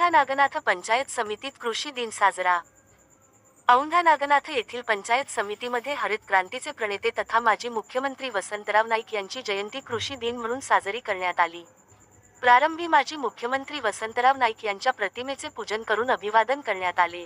औंढा नागनाथ पंचायत समितीत कृषी दिन साजरा. औंढा नागनाथ येथील पंचायत समितीमध्ये हरित क्रांतीचे प्रणेते तथा माजी मुख्यमंत्री वसंतराव नाईक यांची जयंती कृषी दिन म्हणून साजरी करण्यात आली. प्रारंभी माजी मुख्यमंत्री वसंतराव नाईक यांच्या प्रतिमेचे पूजन करून अभिवादन करण्यात आले.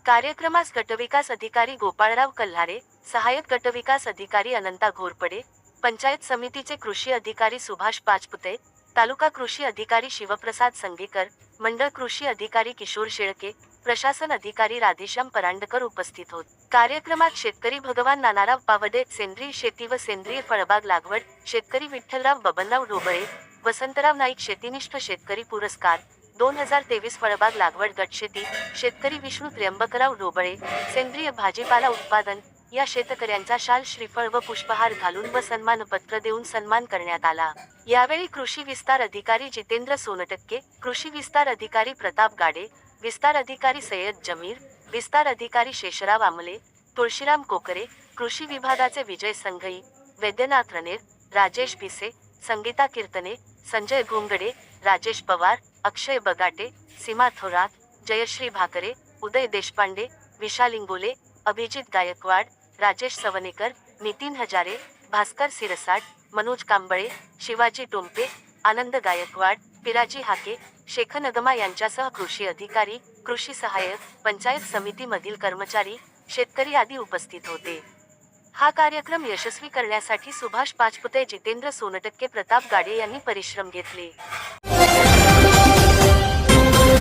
कार्यक्रमास गटविकास अधिकारी गोपाळराव कल्हारे, सहाय्यक गटविकास अधिकारी अनंता घोरपडे, पंचायत समितीचे कृषी अधिकारी सुभाष पाचपुते, तालुका कृषी अधिकारी शिवप्रसाद संगेकर, मंडळ कृषी अधिकारी किशोर शेळके, प्रशासन अधिकारी राधेश्याम परांडकर उपस्थित होते. कार्यक्रमात शेतकरी भगवान नानाराव पावडे, सेंद्रिय शेती व सेंद्रिय फळबाग लागवड, शेतकरी विठ्ठलराव बबनराव ढोबळे, वसंतराव नाईक शेतीनिष्ठ शेतकरी पुरस्कार 2023 फळबाग लागवड गटशेती, शेतकरी विष्णू त्र्यंबकराव ढोबळे, सेंद्रिय भाजीपाला उत्पादन या शेतकऱ्यांचा शाल, श्रीफळ व पुष्पहार घालून व सन्मानपत्र देऊन सन्मान करण्यात आला. यावेळी कृषी विस्तार अधिकारी जितेंद्र सोनटक्के, कृषी विस्तार अधिकारी प्रताप गाडे, विस्तार अधिकारी सय्यद जमीर, विस्तार अधिकारी शेषराव आमले, तुळशीराम कोकरे, कृषी विभागाचे विजय संघई, वैद्यनाथ रणेर, राजेश भिसे, संगीता कीर्तने, संजय घोंगडे, राजेश पवार, अक्षय बगाटे, सीमा थोरात, जयश्री भाकरे, उदय देशपांडे, विशाल इंगोले, अभिजित गायकवाड, राजेश सवनेकर, नितीन हजारे, भास्कर सिरसाट, मनोज कांबळे, शिवाजी टोंपे, आनंद गायकवाड, पिराजी हाके, शेख नगमा यांच्यासह कृषी अधिकारी, कृषी सहाय्यक, पंचायत समितीमधील कर्मचारी, शेतकरी आदी उपस्थित होते. हा कार्यक्रम यशस्वी करण्यासाठी सुभाष पाचपुते, जितेंद्र सोनटक्के, प्रताप गाडे यांनी परिश्रम घेतले.